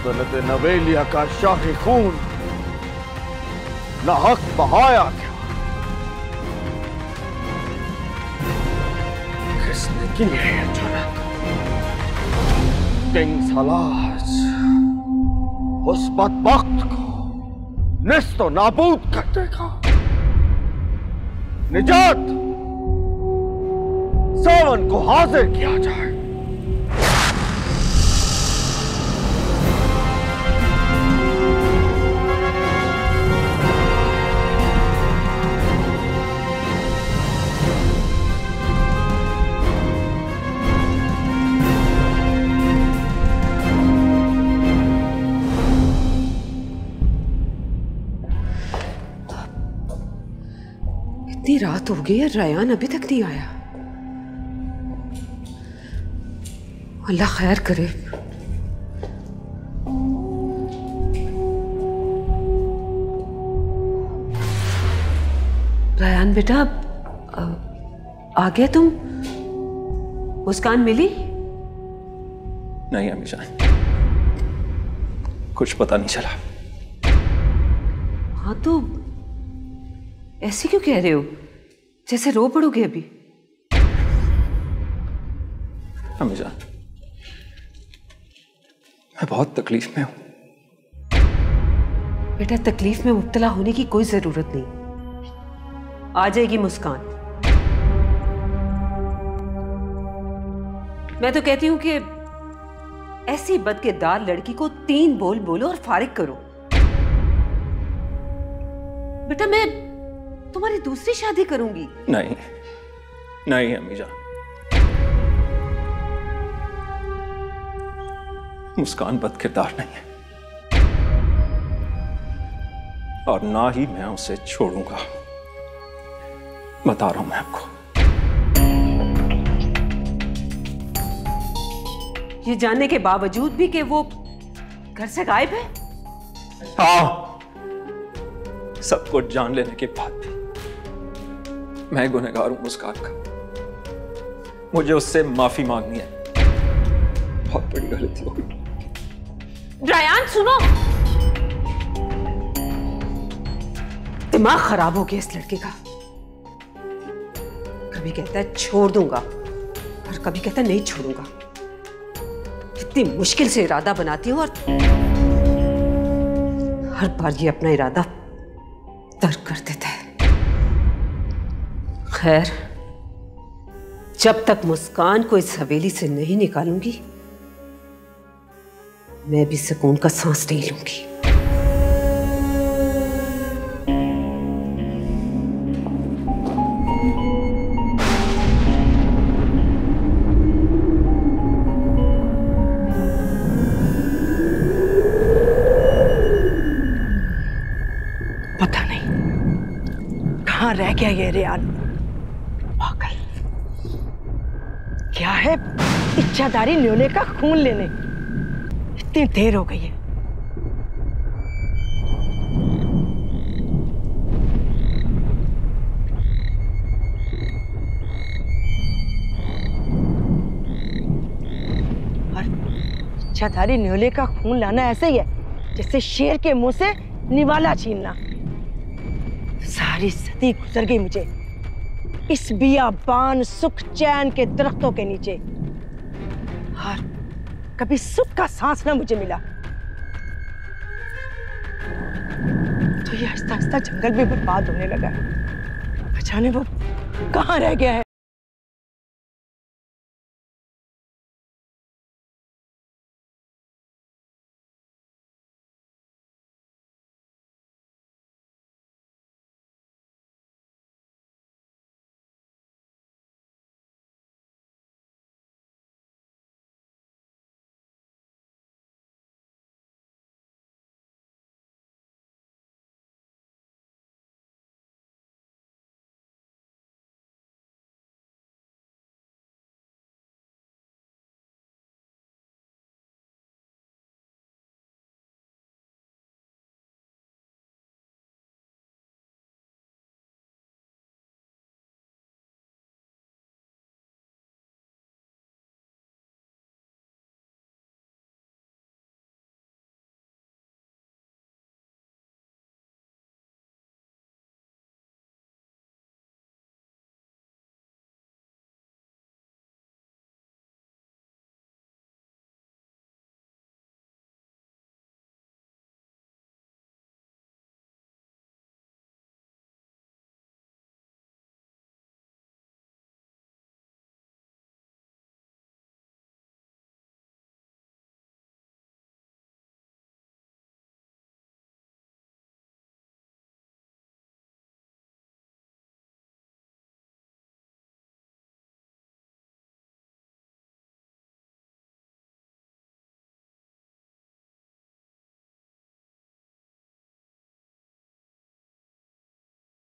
सल्तनत नवेलिया का शाही खून नाहक बहाया क्या? किसने की है ये जुर्रत? किंग सलाज उस बदबख्त को निस्तो नाबूद कर देगा। निजात सावन को हाजिर किया जाए। इतनी रात हो गई है, रायान अभी तक नहीं आया। अल्लाह खैर करे। रायान बेटा, आ गए तुम? मुस्कान मिली? नहीं अम्मी जान, कुछ पता नहीं चला। हाँ तो ऐसे क्यों कह रहे हो, जैसे रो पड़ोगे अभी? अम्मी जान, मैं बहुत तकलीफ में हूं। बेटा, तकलीफ में मुब्तला होने की कोई जरूरत नहीं। आ जाएगी मुस्कान। मैं तो कहती हूं कि ऐसी बदकिरदार लड़की को 3 बोल बोलो और फारिग करो। बेटा, मैं तुम्हारी दूसरी शादी करूंगी। नहीं नहीं अम्मी जान, मुस्कान बदकिरदार नहीं है और ना ही मैं उसे छोड़ूंगा। बता रहा हूं मैं आपको। ये जानने के बावजूद भी कि वो घर से गायब है? हाँ, सब कुछ जान लेने के बाद भी मैं गुनहगार हूं मुस्कान का। मुझे उससे माफी मांगनी है। बहुत बड़ी गलती हो गई। रायान सुनो, दिमाग खराब हो गया इस लड़के का। कभी कहता है छोड़ दूंगा और कभी कहता है नहीं छोड़ूंगा। इतनी मुश्किल से इरादा बनाती हूं और हर बार ये अपना इरादा तर्क कर देता है। खैर, जब तक मुस्कान को इस हवेली से नहीं निकालूंगी, मैं भी सुकून का सांस नहीं लूंगी। पता नहीं कहां रह गया ये रेयान। पागल, क्या है इच्छाधारी न्योले का खून लेने। इतनी देर हो गई है। और इच्छाधारी न्योले का खून लाना ऐसे ही है जैसे शेर के मुंह से निवाला छीनना। सारी सदी गुजर गई मुझे इस बियाबान सुख चैन के दरख्तों के नीचे, और कभी सुख का सांस ना मुझे मिला। तो ये आहिस्ता आहिस्ता जंगल भी बर्बाद होने लगा है। जाने वो कहाँ रह गया है।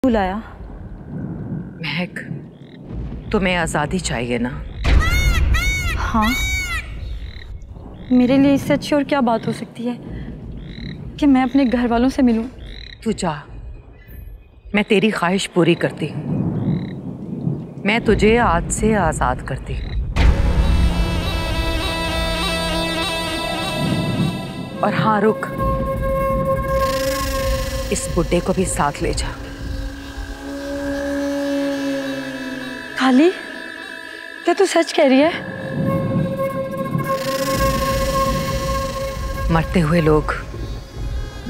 बुलाया? महक, तुम्हें आजादी चाहिए ना? हाँ, मेरे लिए इससे अच्छी और क्या बात हो सकती है कि मैं अपने घर वालों से मिलूं। तू जा, मैं तेरी ख्वाहिश पूरी करती हूँ। मैं तुझे आज से आजाद करती हूँ। और हाँ, रुक, इस बुड्ढे को भी साथ ले जा। काली, क्या तू सच कह रही है? मरते हुए लोग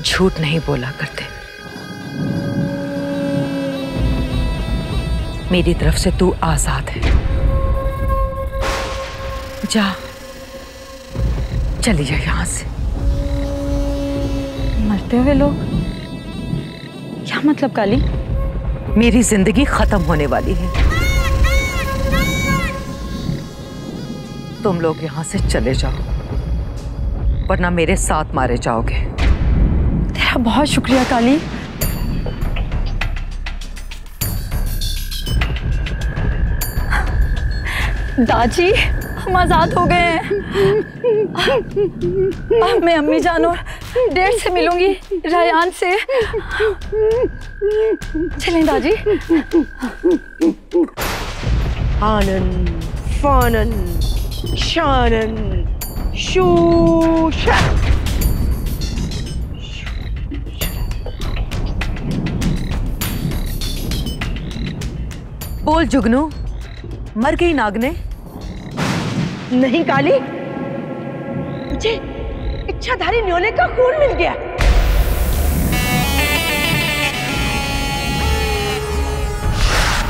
झूठ नहीं बोला करते। मेरी तरफ से तू आजाद है। जा, चली जा यहां से। मरते हुए लोग? क्या मतलब काली? मेरी जिंदगी खत्म होने वाली है। तुम लोग यहां से चले जाओ, वरना मेरे साथ मारे जाओगे। तेरा बहुत शुक्रिया काली। दाजी, हम आजाद हो गए हैं। अब मैं अम्मी जान और डेढ़ से मिलूंगी, रायान से। चलें दादी। आनन फानन शानन शूशा। बोल जुगनू, मर गई नागने? नहीं काली, मुझे इच्छाधारी न्योले का खून मिल गया।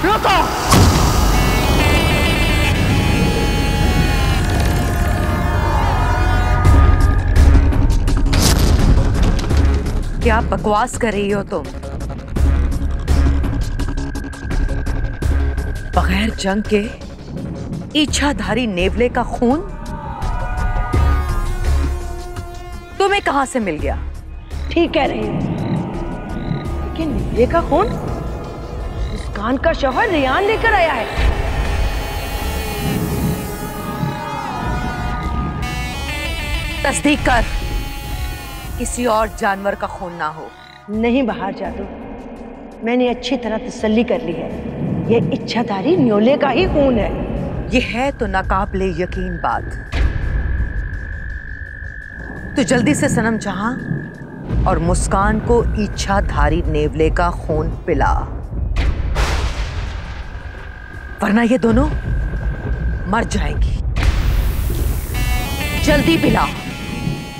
रुको! क्या बकवास कर रही हो तुम? बगैर जंग के इच्छाधारी नेवले का खून तुम्हें कहां से मिल गया? ठीक कह रही है, लेकिन नेवले का खून मुस्कान का शौहर रियान लेकर आया है। तस्दीक कर, किसी और जानवर का खून ना हो। नहीं बहार जादू, मैंने अच्छी तरह तसल्ली कर ली है, यह इच्छाधारी न्योले का ही खून है। यह है तो नाकाबिले यकीन बात। तो जल्दी से सनम जहां और मुस्कान को इच्छाधारी नेवले का खून पिला, वरना ये दोनों मर जाएंगी। जल्दी पिला।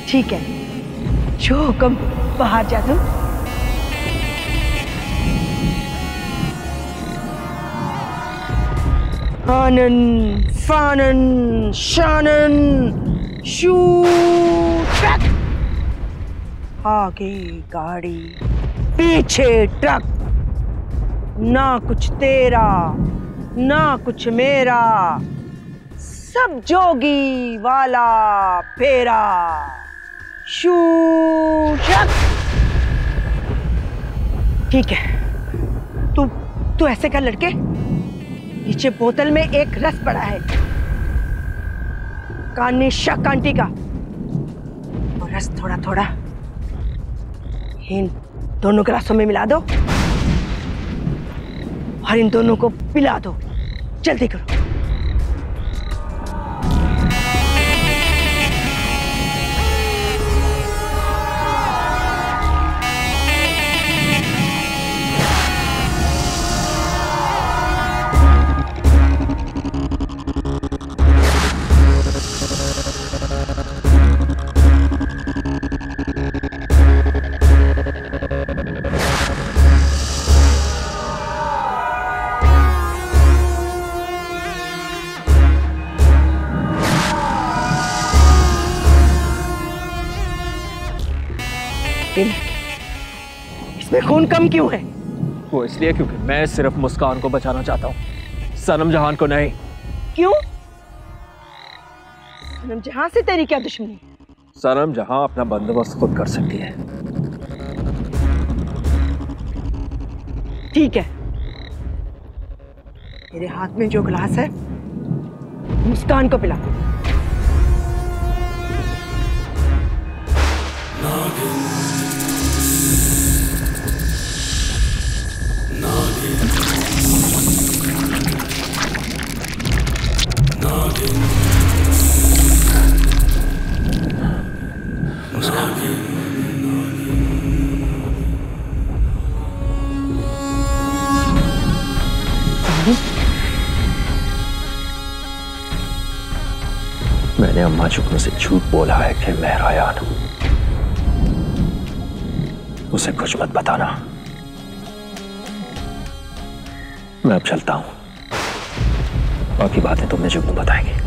ठीक है, जो हुक्म बहार जादू। आनन फानन शानन शूशक। आगे गाड़ी, पीछे ट्रक, ना कुछ तेरा ना कुछ मेरा, सब जोगी वाला फेरा। शूशक। ठीक है, तू ऐसे कर लड़के, नीचे बोतल में एक रस पड़ा है कानी शक आंटी का, और रस थोड़ा थोड़ा इन दोनों गिलासों में मिला दो और इन दोनों को पिला दो। जल्दी करो। इसमें खून कम क्यों है? वो इसलिए क्योंकि मैं सिर्फ मुस्कान को बचाना चाहता हूँ, सनम जहान को नहीं। क्यों? सनम जहां से तेरी क्या दुश्मनी? सनम जहां अपना बंदोबस्त खुद कर सकती है। ठीक है, मेरे हाथ में जो गिलास है मुस्कान को पिला। मैंने अम्मा जुगनू से झूठ बोला है कि मैं रायान हूं। उसे कुछ मत बताना। मैं अब चलता हूं, बाकी बातें तुमने जुगनू बताएंगी।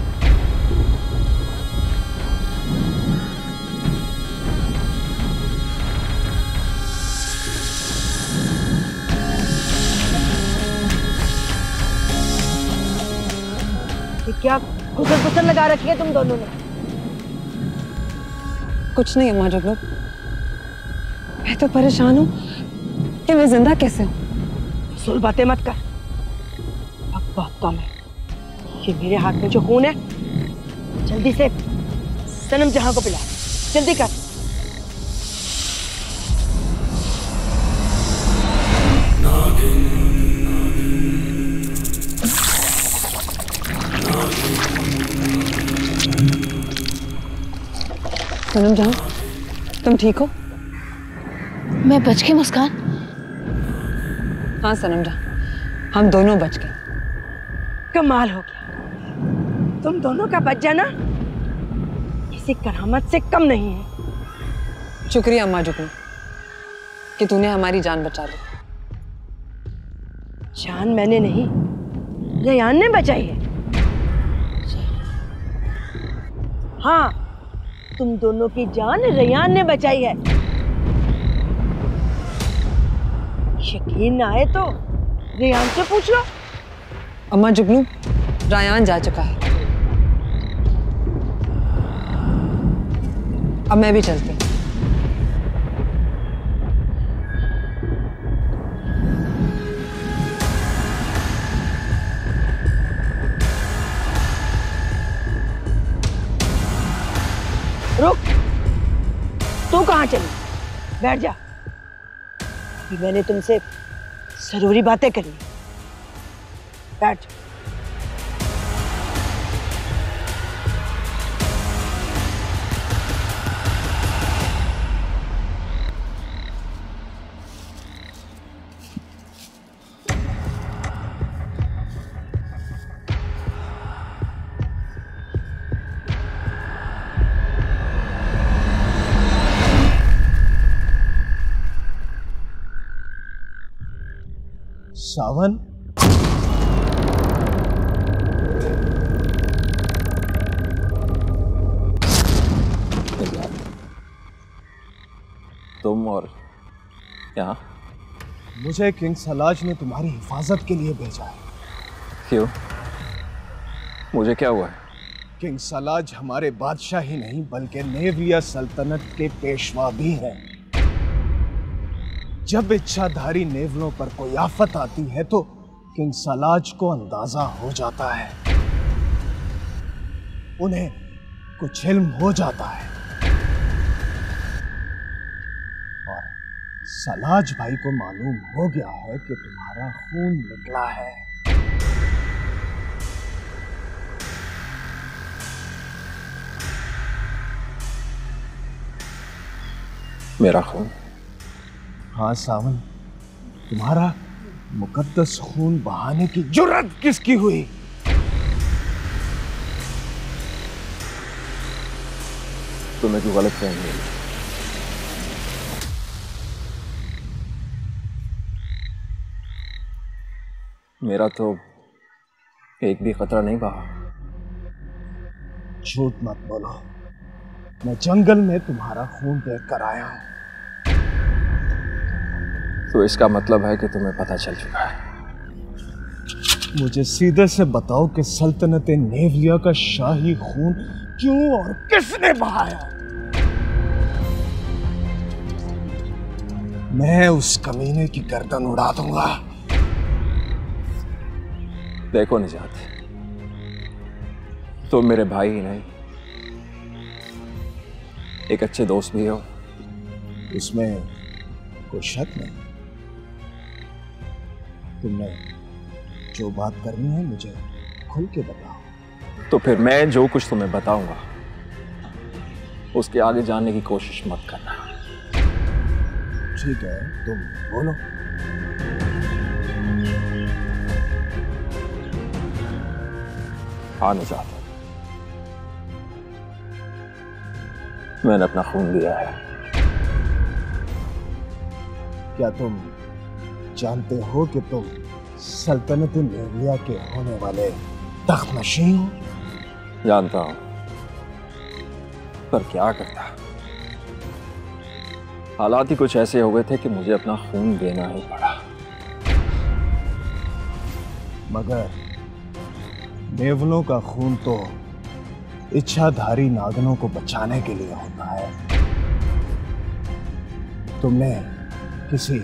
क्या घुसल लगा रखी है तुम दोनों ने? कुछ नहीं अम्मा जुगनू, मैं तो परेशान हूँ कि मैं जिंदा कैसे हूँ। सुल बातें मत कर, अब बहुत कम है। ये मेरे हाथ में जो खून है, जल्दी से सनम जहां को पिला, जल्दी कर। सनम जहां, तुम ठीक हो? मैं बच गई मुस्कान। हाँ सनम जहां, हम दोनों बच गए। कमाल हो गया, तुम दोनों का बच जाना किसी करामत से कम नहीं है। शुक्रिया अम्मा जुगनू कि तूने हमारी जान बचा ली। जान मैंने नहीं, रेयान ने बचाई है। हाँ, तुम दोनों की जान रेयान ने बचाई है। यकीन ना आए तो रेयान से पूछ लो। अम्मा जुगनू, रायान जा चुका है, अब मैं भी चलती हूँ। रुक, तू कहाँ चली? बैठ जा, मैंने तुमसे जरूरी बातें करनी। बैठ। सावन, तुम और यहाँ? मुझे किंग सलाज ने तुम्हारी हिफाजत के लिए भेजा है। क्यों? मुझे क्या हुआ है? किंग सलाज हमारे बादशाह ही नहीं बल्कि नेवलिया सल्तनत के पेशवा भी हैं। जब इच्छाधारी नेवलों पर कोई आफत आती है तो किंग सलाज को अंदाजा हो जाता है, उन्हें कुछ इल्म हो जाता है। और सलाज भाई को मालूम हो गया है कि तुम्हारा खून निकला है। मेरा खून? हाँ सावन, तुम्हारा मुकद्दस खून बहाने की जुर्रत किसकी हुई? तुम्हें क्यों गलत फहमी है? मेरा तो एक भी खतरा नहीं बहा। झूठ मत बोलो, मैं जंगल में तुम्हारा खून देख कर आया हूं। तो इसका मतलब है कि तुम्हें पता चल चुका है। मुझे सीधे से बताओ कि सल्तनत नेवलिया का शाही खून क्यों और किसने बहाया? मैं उस कमीने की गर्दन उड़ा दूंगा देखो निजात, तुम मेरे भाई ही नहीं, एक अच्छे दोस्त भी हो। इसमें कोई शक नहीं। तुमने जो बात करनी है मुझे खुल के बताओ। तो फिर मैं जो कुछ तुम्हें बताऊंगा उसके आगे जानने की कोशिश मत करना। ठीक है, तुम बोलो। हाँ निजात, मैंने अपना खून दिया है। क्या तुम जानते हो कि तुम सल्तनत नेवलिया के होने वाले तख्तनशी हो? जानता हूं, पर क्या करता, हालात ही कुछ ऐसे हो गए थे कि मुझे अपना खून देना ही पड़ा। मगर नेवलों का खून तो इच्छाधारी नागनों को बचाने के लिए होता है। तुमने किसी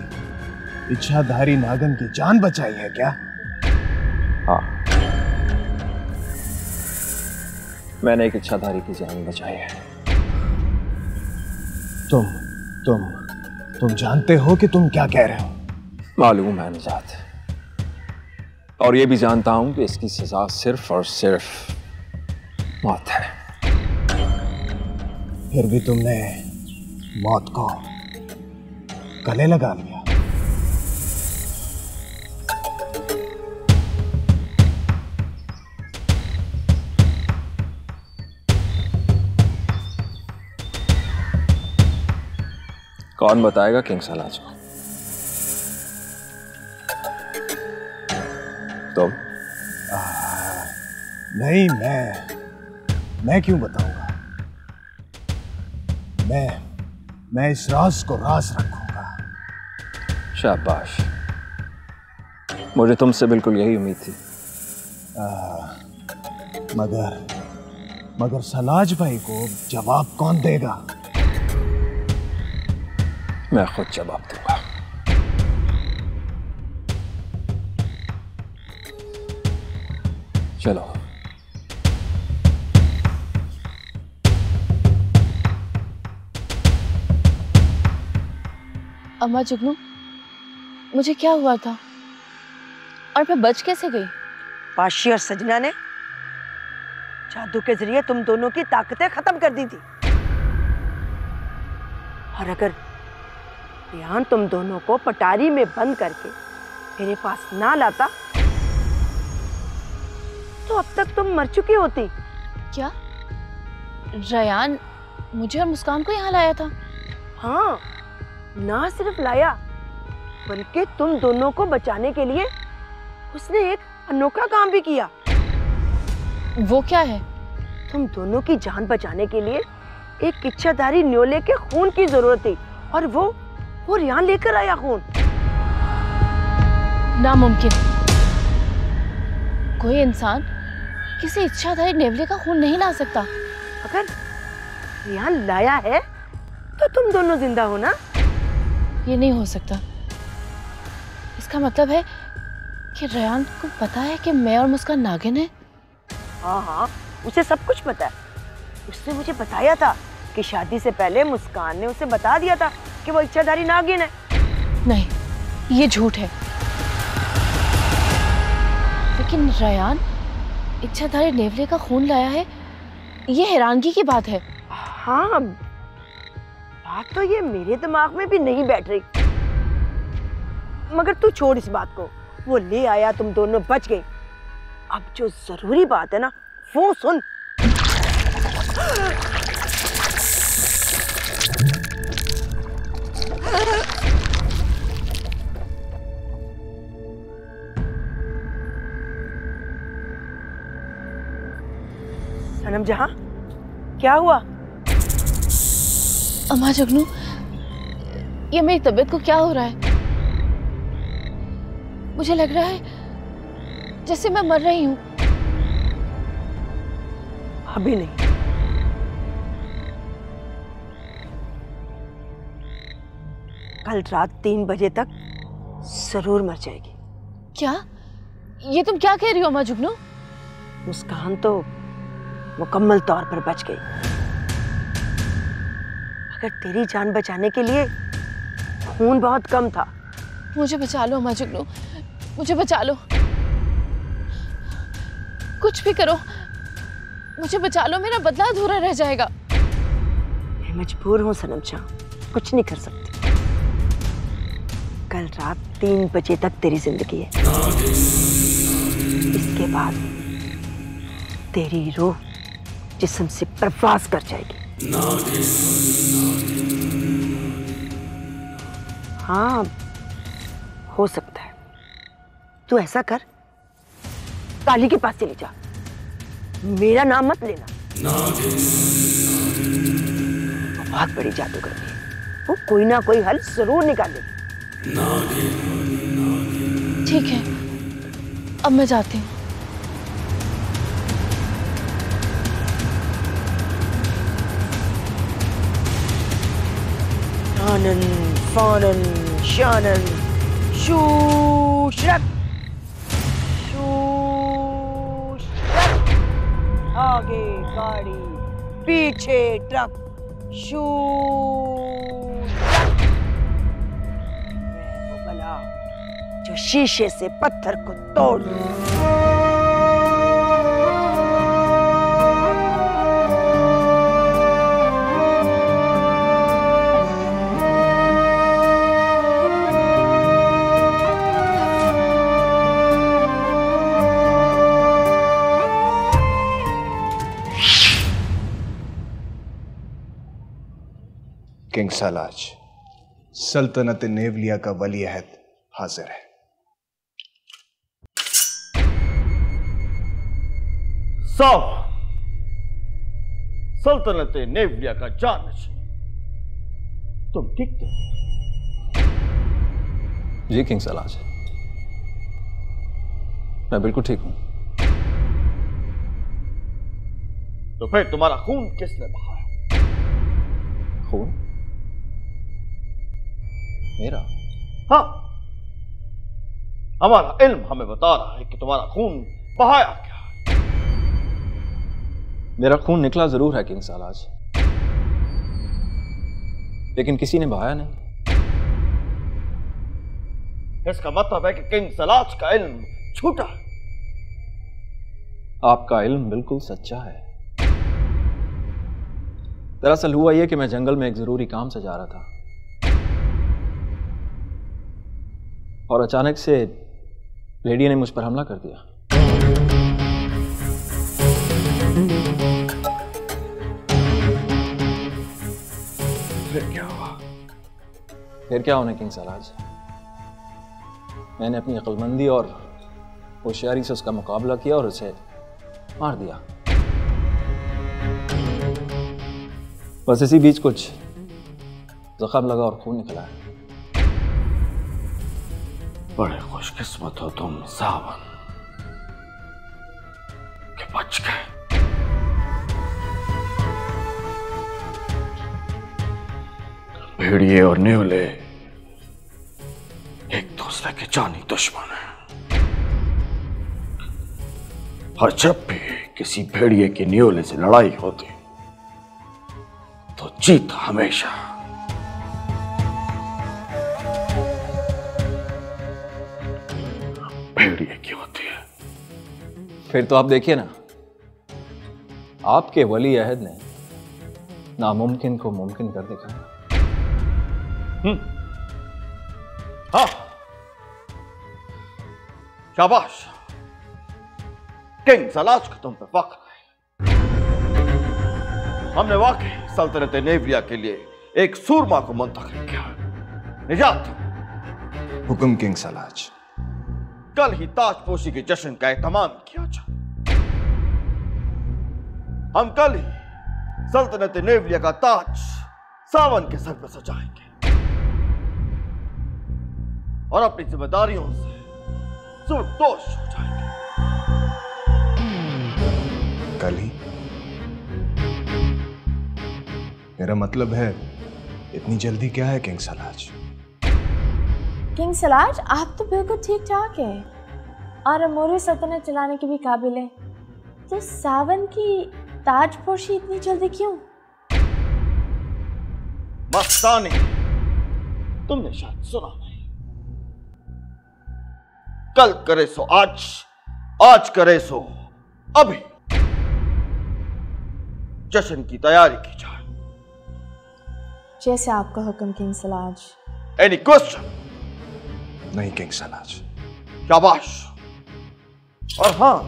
इच्छाधारी नागन की जान बचाई है क्या? हाँ, मैंने एक इच्छाधारी की जान बचाई है। तुम जानते हो कि तुम क्या कह रहे हो? मालूम है निजात, और ये भी जानता हूं कि इसकी सजा सिर्फ और सिर्फ मौत है। फिर भी तुमने मौत को गले लगा लिया। कौन बताएगा किंग सलाज को? तुम? नहीं, मैं क्यों बताऊंगा? मैं इस राज को राज रखूंगा। शाबाश, मुझे तुमसे बिल्कुल यही उम्मीद थी। मगर सलाज भाई को जवाब कौन देगा? मैं खुद जवाब दूंगा। चलो। अम्मा जुगनू, मुझे क्या हुआ था और मैं बच कैसे गई? पाशी और सजना ने जादू के जरिए तुम दोनों की ताकतें खत्म कर दी थी। और अगर रेहान तुम दोनों को पटारी में बंद करके मेरे पास ना लाता तो अब तक तुम मर चुकी होती। क्या रेहान मुझे और मुस्कान को यहाँ लाया था? हाँ, ना सिर्फ लाया बल्कि तुम दोनों को बचाने के लिए उसने एक अनोखा काम भी किया। वो क्या है? तुम दोनों की जान बचाने के लिए एक इच्छाधारी न्योले के खून की जरूरत थी और वो रेहान लेकर आया खून। नामुमकिन। कोई इंसान किसी इच्छाधारी नेवले का खून नहीं ला सकता। अगर रेहान लाया है तो तुम दोनों जिंदा हो ना? ये नहीं हो सकता। इसका मतलब है कि रेहान को पता है कि मैं और मुस्कान नागिन है। हाँ, उसे सब कुछ पता है। उसने मुझे बताया था कि शादी से पहले मुस्कान ने उसे बता दिया था कि वो इच्छाधारी नागिन है। नहीं, ये झूठ है। लेकिन रेहान इच्छाधारी नेवले का खून लाया है, ये हैरानगी की बात है। हाँ, बात तो ये मेरे दिमाग में भी नहीं बैठ रही। मगर तू छोड़ इस बात को, वो ले आया, तुम दोनों बच गए। अब जो जरूरी बात है ना वो सुन। सनम जहां, क्या हुआ? अम्मा जुगनू, ये मेरी तबीयत को क्या हो रहा है? मुझे लग रहा है जैसे मैं मर रही हूं। अभी नहीं, कल रात 3 बजे तक जरूर मर जाएगी। क्या ये तुम क्या कह रही हो अम्मा जुगनू? मुस्कान तो मुकम्मल तौर पर बच गई, मगर तेरी जान बचाने के लिए खून बहुत कम था। मुझे बचा लो अम्मा जुगनू, मुझे बचा लो, कुछ भी करो, मुझे बचा लो, मेरा बदला अधूरा रह जाएगा। मैं मजबूर हूँ सनम शाह, कुछ नहीं कर सकती। कल रात 3 बजे तक तेरी जिंदगी है, इसके बाद तेरी रूह जिस्म से परवास कर जाएगी। हाँ, हो सकता है। तू ऐसा कर, काली के पास चली जा, मेरा नाम मत लेना। वो बहुत बड़ी जादूगर है, वो कोई ना कोई हल जरूर निकालेगी। ठीक है, अब मैं जाती हूँ। शानन फानन शानन शूशरत शूशरत, आगे गाड़ी पीछे ट्रक, शूशरत। मैं वो बला जो शीशे से पत्थर को तोड़ दूं। किंग सलाज, सल्तनत नेवलिया का वली अहद हाजिर है। सल्तनत नेवलिया का जानशी, तुम ठीक थे? जी किंग सलाज, मैं बिल्कुल ठीक हूं। तो फिर तुम्हारा खून किसने बहाया? खून मेरा? हाँ, हमारा इल्म हमें बता रहा है कि तुम्हारा खून बहाया क्या है। मेरा खून निकला जरूर है किंग सलाज, लेकिन किसी ने बहाया नहीं। इसका मतलब है कि किंग सलाज का इल्म झूठा है। आपका इल्म बिल्कुल सच्चा है। दरअसल हुआ यह कि मैं जंगल में एक जरूरी काम से जा रहा था और अचानक से भेड़िए ने मुझ पर हमला कर दिया। फिर क्या हुआ? फिर क्या होने किंग सलाज, मैंने अपनी अक्लमंदी और होशियारी से उसका मुकाबला किया और उसे मार दिया। बस इसी बीच कुछ जख्म लगा और खून निकला है। बड़े खुशकिस्मत हो तुम सावन कि बच गए। भेड़िए और नेवले एक दूसरे के जानी दुश्मन हैं, और जब भी किसी भेड़िए की नेवले से लड़ाई होती तो जीत हमेशा भेड़िए की होती है। फिर तो आप देखिए ना, आपके वली अहद ने नामुमकिन को मुमकिन कर दिखाया। हाँ, शाबाश, किंग सलाज को तुम पे फख्र है। हमने वाकई सल्तनत नेवलिया के लिए एक सूरमा को मुंतखब किया। निजात, हुक्म किंग सलाज। कल ही ताजपोशी के जश्न का एहतमाम किया जाए। हम कल ही सल्तनत नेवलिया का ताज सावन के सर पर सजाएंगे और अपनी जिम्मेदारियों से सुरदोष हो जाएंगे। कल ही? मेरा मतलब है इतनी जल्दी क्या है किंग सलाज? किंग सलाज, आप तो बिल्कुल ठीक ठाक है। और अमोरे सल्तनत चलाने के भी काबिल है, तो सावन की ताजपोशी इतनी जल्दी क्यों? मस्तानी, तुमने शायद सुना नहीं। कल करे सो आज, आज करे सो अभी। जश्न की तैयारी की जाए। जैसे आपका हुक्म किंग सलाज। Any question? नहीं किंग सलाज। शाबाश। और हाँ,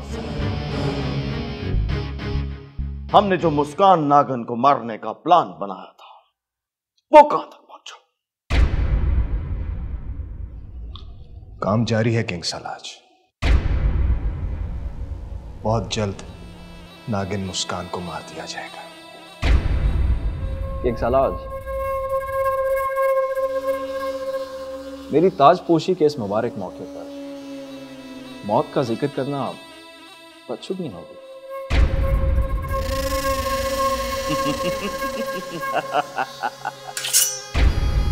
हमने जो मुस्कान नागन को मारने का प्लान बनाया था, वो कहां तक पहुंचा? काम जारी है किंग सलाज। बहुत जल्द नागिन मुस्कान को मार दिया जाएगा। किंग सलाज, मेरी ताजपोशी के इस मुबारक मौके पर मौत का जिक्र करना बदशुगनी होगी।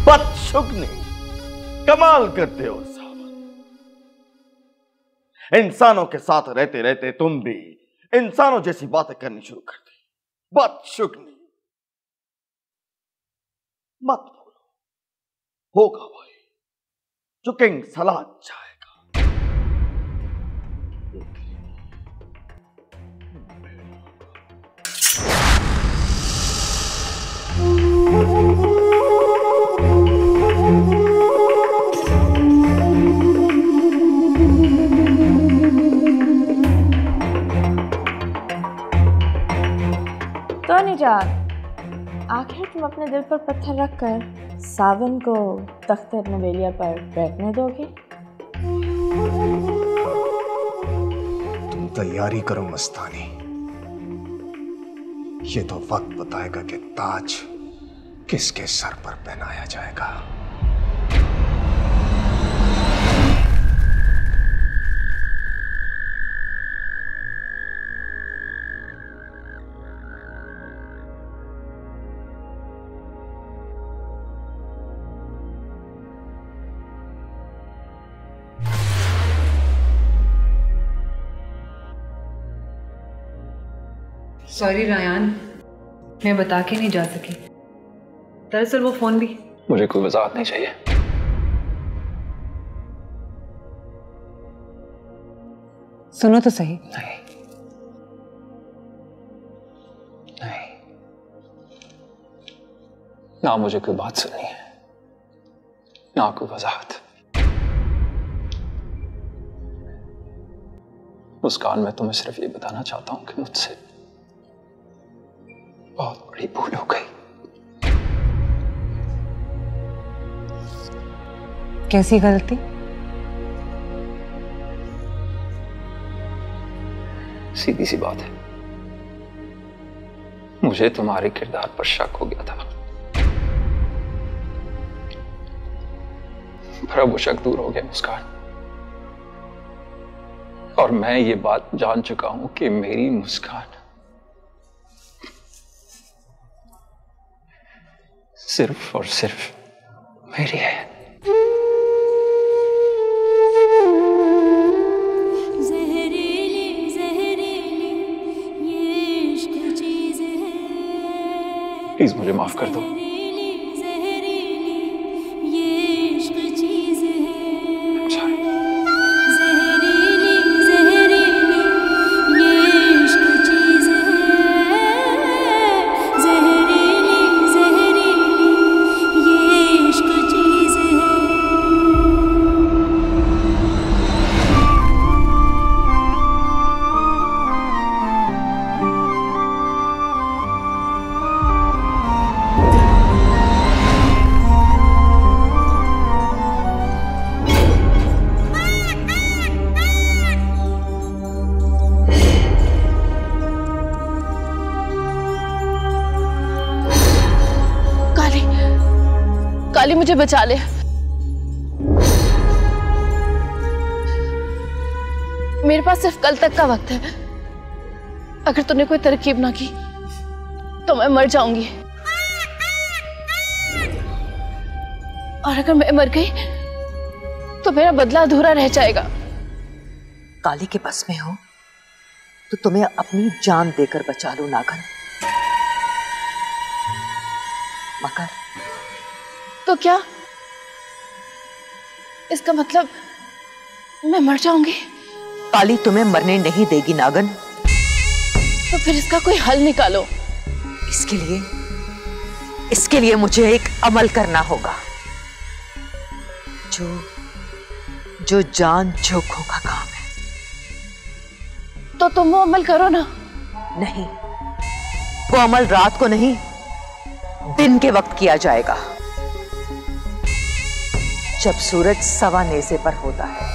बदशुगनी? कमाल करते हो साहब। इंसानों के साथ रहते रहते तुम भी इंसानों जैसी बातें करनी शुरू कर दी। बदशुगनी मत बोलो, होगा भाई जो किंग सलाज चाहेगा। तो निजात, आखिर तुम अपने दिल पर पत्थर रखकर सावन को तख्ते नवेलिया पर बैठने दोगे? तुम तैयारी करो मस्तानी। ये तो वक्त बताएगा कि ताज किसके सर पर पहनाया जाएगा। सॉरी रायान, मैं बता के नहीं जा सकी। दरअसल वो फोन भी। मुझे कोई वजाहत नहीं चाहिए। सुनो तो सही। नहीं नहीं, ना मुझे कोई बात सुननी है, ना कोई वजाहत। मुस्कान, मैं तुम्हें सिर्फ ये बताना चाहता हूं कि मुझसे बहुत बड़ी भूल हो गई। कैसी गलती? सीधी सी बात है, मुझे तुम्हारे किरदार पर शक हो गया था, पर अब वो शक दूर हो गया मुस्कान। और मैं ये बात जान चुका हूं कि मेरी मुस्कान सिर्फ और सिर्फ मेरी है। प्लीज मुझे माफ कर दो। काली, मुझे बचा ले। मेरे पास सिर्फ कल तक का वक्त है। अगर तूने कोई तरकीब ना की तो मैं मर जाऊंगी, और अगर मैं मर गई तो मेरा बदला अधूरा रह जाएगा। काली के बस में हो तो तुम्हें अपनी जान देकर बचा लो नागन, मगर तो क्या इसका मतलब मैं मर जाऊंगी? काली तुम्हें मरने नहीं देगी नागन। तो फिर इसका कोई हल निकालो। इसके लिए मुझे एक अमल करना होगा जो जान जोखों का काम है। तो तुम वो अमल करो ना। नहीं, वो अमल रात को नहीं, दिन के वक्त किया जाएगा, जब सूरज सवा नेज़े पर होता है।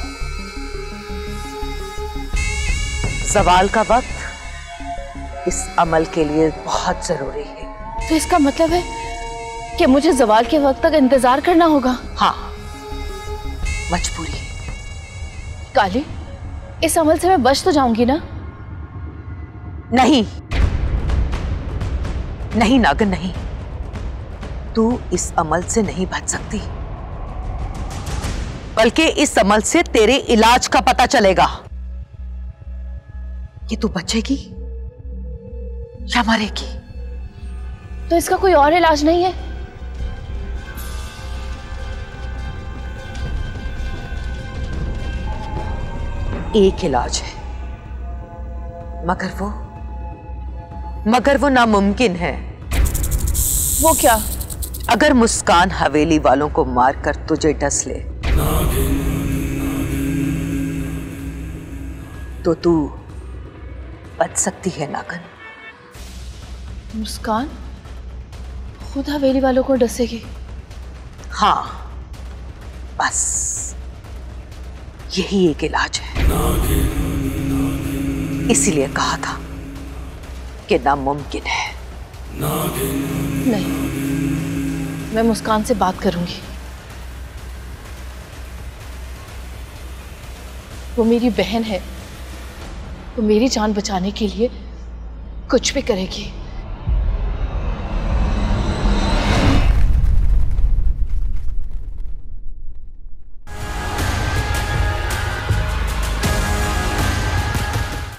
ज़वाल का वक्त इस अमल के लिए बहुत जरूरी है। तो इसका मतलब है कि मुझे ज़वाल के वक्त तक इंतजार करना होगा? हाँ, मजबूरी है। काली, इस अमल से मैं बच तो जाऊंगी ना? नहीं नहीं नागन, नहीं, तू इस अमल से नहीं बच सकती, बल्कि इस अमल से तेरे इलाज का पता चलेगा कि तू बचेगी या मरेगी। तो इसका कोई और इलाज नहीं है? एक इलाज है, मगर वो नामुमकिन है। वो क्या? अगर मुस्कान हवेली वालों को मारकर तुझे डस ले तो तू बच सकती है नागन। मुस्कान खुद हवेली वालों को डसेगी? हाँ, बस यही एक इलाज है। इसीलिए कहा था कि नामुमकिन है। नहीं, मैं मुस्कान से बात करूंगी। वो मेरी बहन है, वो मेरी जान बचाने के लिए कुछ भी करेगी।